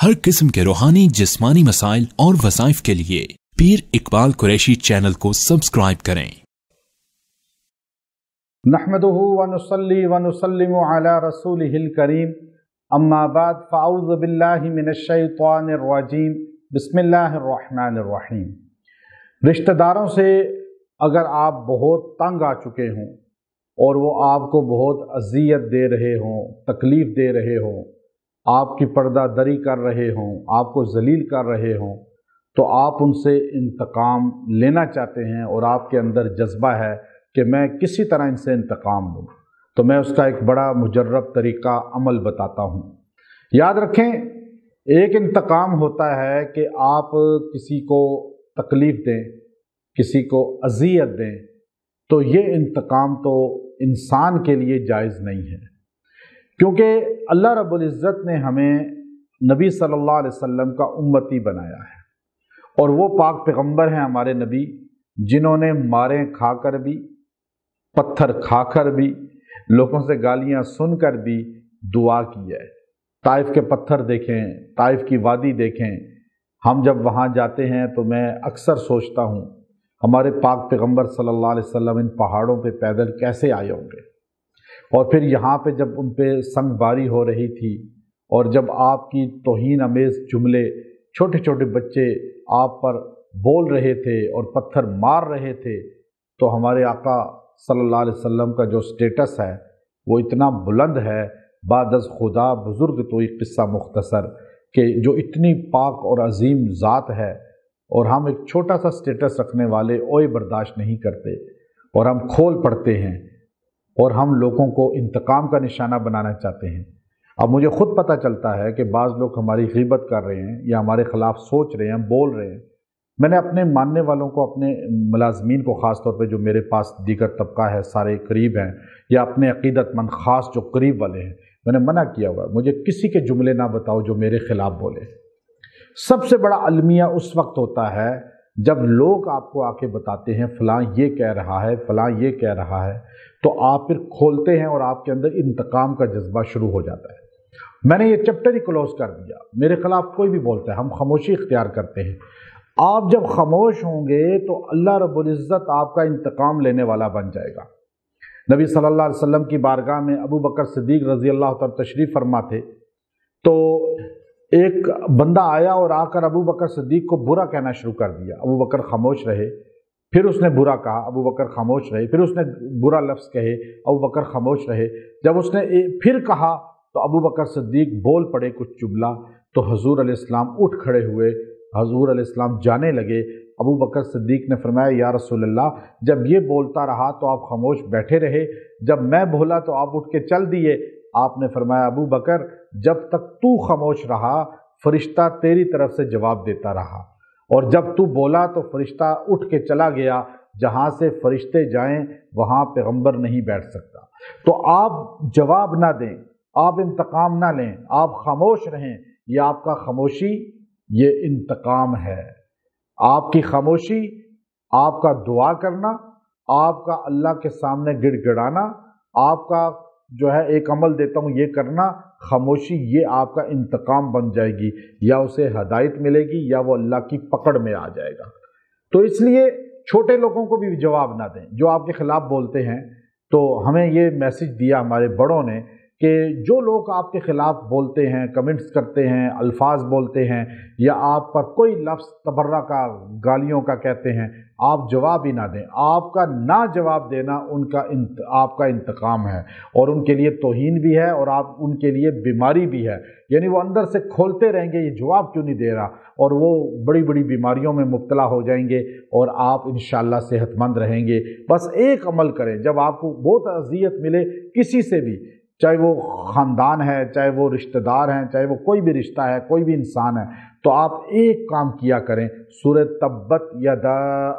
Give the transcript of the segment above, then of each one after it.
हर किस्म के रूहानी जिस्मानी मसाइल और वज़ाइफ के लिए पीर इकबाल कुरैशी चैनल को सब्सक्राइब करें। नहमदुहु व नुसल्ली व नुसल्लिमु अला रसूलिहिल करीम, अम्मा बाद, फ़अऊज़ु बिल्लाहि मिनश शैतानिर रजीम, बिस्मिल्लाहिर रहमानिर रहीम। रिश्तेदारों से अगर आप बहुत तंग आ चुके हों और वो आपको बहुत अज़ियत दे रहे हों, तकलीफ़ दे रहे हों, आपकी पर्दा दरी कर रहे हों, आपको ज़लील कर रहे हों, तो आप उनसे इंतकाम लेना चाहते हैं और आपके अंदर जज्बा है कि मैं किसी तरह इनसे इंतकाम लूँ, तो मैं उसका एक बड़ा मुजर्रब तरीक़ा अमल बताता हूँ। याद रखें, एक इंतकाम होता है कि आप किसी को तकलीफ़ दें, किसी को अज़ियत दें, तो ये इंतकाम तो इंसान के लिए जायज़ नहीं है, क्योंकि अल्लाह रब्बुल इज़्ज़त ने हमें नबी सल्लल्लाहु अलैहि वसल्लम का उम्मती बनाया है और वो पाक पैगंबर हैं हमारे नबी, जिन्होंने मारें खाकर भी, पत्थर खाकर भी, लोगों से गालियां सुनकर भी दुआ की है। ताइफ के पत्थर देखें, ताइफ की वादी देखें, हम जब वहाँ जाते हैं तो मैं अक्सर सोचता हूँ हमारे पाक पैगंबर सल्लल्लाहु अलैहि वसल्लम इन पहाड़ों पे पैदल कैसे आए होंगे, और फिर यहाँ पे जब उन पे संगबारी हो रही थी और जब आपकी तौहीन अमेज़ जुमले छोटे छोटे बच्चे आप पर बोल रहे थे और पत्थर मार रहे थे, तो हमारे आका सल्लल्लाहु अलैहि वसल्लम का जो स्टेटस है वो इतना बुलंद है, बादज़ खुदा बुज़ुर्ग तो एक किस्सा मुख्तसर, कि जो इतनी पाक और अजीम ज़ात है और हम एक छोटा सा स्टेटस रखने वाले ओए बर्दाश्त नहीं करते और हम खोल पड़ते हैं और हम लोगों को इंतकाम का निशाना बनाना चाहते हैं। अब मुझे ख़ुद पता चलता है कि बाज़ लोग हमारी ग़ीबत कर रहे हैं या हमारे ख़िलाफ़ सोच रहे हैं, बोल रहे हैं। मैंने अपने मानने वालों को, अपने मुलाज़मीन को, ख़ास तौर पे जो मेरे पास दीगर तबका है, सारे करीब हैं, या अपने अक़ीदतमंद ख़ास जो करीब वाले हैं, मैंने मना किया हुआ है, मुझे किसी के जुमले ना बताओ जो मेरे ख़िलाफ़ बोले। सबसे बड़ा अलमिया उस वक्त होता है जब लोग आपको आके बताते हैं फ़लाँ ये कह रहा है, फ़लाँ ये कह रहा है, तो आप फिर खोलते हैं और आपके अंदर इंतकाम का जज्बा शुरू हो जाता है। मैंने ये चैप्टर ही क्लोज़ कर दिया, मेरे ख़िलाफ़ कोई भी बोलता है, हम खामोशी इख्तियार करते हैं। आप जब खामोश होंगे तो अल्लाह रब्बुल इज़्ज़त आपका इंतकाम लेने वाला बन जाएगा। नबी सल्लल्लाहु अलैहि वसल्लम की बारगाह में अबू बकर सिद्दीक़ रज़ी अल्लाह तआला तशरीफ़ फरमा थे, तो एक बंदा आया और आकर अबू बकर सिद्दीक़ को बुरा कहना शुरू कर दिया। अबू बकर खामोश रहे, फिर उसने बुरा कहा, अबू बकर खामोश रहे, फिर उसने बुरा लफ्ज़ कहे, अबू बकर खामोश रहे। जब उसने फिर कहा तो अबू बकर सिद्दीक़ बोल पड़े कुछ जुमला, तो हुज़ूर अलैहिस्सलाम उठ खड़े हुए, हुज़ूर अलैहिस्सलाम जाने लगे। अबू बकर सिद्दीक़ ने फरमाया, या रसूल अल्लाह, जब ये बोलता रहा तो आप खामोश बैठे रहे, जब मैं बोला तो आप उठ के चल दिए। आपने फरमाया, अबू बकर, जब तक तू खामोश रहा फरिश्ता तेरी तरफ से जवाब देता रहा, और जब तू बोला तो फरिश्ता उठ के चला गया। जहाँ से फरिश्ते जाएं वहाँ पैगंबर नहीं बैठ सकता। तो आप जवाब ना दें, आप इंतकाम ना लें, आप खामोश रहें। ये आपका खामोशी ये इंतकाम है। आपकी खामोशी, आपका दुआ करना, आपका अल्लाह के सामने गिड़गिड़ाना, आपका जो है एक अमल देता हूँ ये करना, खामोशी ये आपका इंतकाम बन जाएगी, या उसे हदायत मिलेगी या वो अल्लाह की पकड़ में आ जाएगा। तो इसलिए छोटे लोगों को भी जवाब ना दें जो आपके ख़िलाफ़ बोलते हैं। तो हमें ये मैसेज दिया हमारे बड़ों ने कि जो लोग आपके ख़िलाफ़ बोलते हैं, कमेंट्स करते हैं, अल्फाज बोलते हैं, या आप पर कोई लफ्ज़ तबर्रा का, गालियों का कहते हैं, आप जवाब ही ना दें। आपका ना जवाब देना आपका इंतकाम है, और उनके लिए तौहीन भी है और आप उनके लिए बीमारी भी है। यानी वो अंदर से खोलते रहेंगे, ये जवाब क्यों नहीं दे रहा, और वो बड़ी बड़ी बीमारियों में मुब्तला हो जाएंगे और आप इंशाअल्लाह सेहतमंद रहेंगे। बस एक अमल करें, जब आपको बहुत अज़ियत मिले किसी से भी, चाहे वो ख़ानदान है, चाहे वो रिश्तेदार हैं, चाहे वो कोई भी रिश्ता है, कोई भी इंसान है, तो आप एक काम किया करें, सूरह तब्बत यदा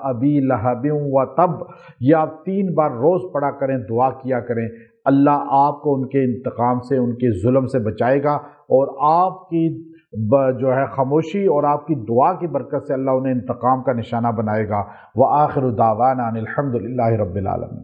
अबी लहबिन व तब, ये आप 3 बार रोज़ पढ़ा करें, दुआ किया करें। अल्लाह आपको उनके इंतकाम से, उनके जुल्म से बचाएगा, और आपकी जो है खामोशी और आपकी दुआ की बरकत से अल्लाह उन्हें इंतकाम का निशाना बनाएगा। व आखिरु दावाना अनिल हम्दुलिल्लाहि रब्बिल आलमीन।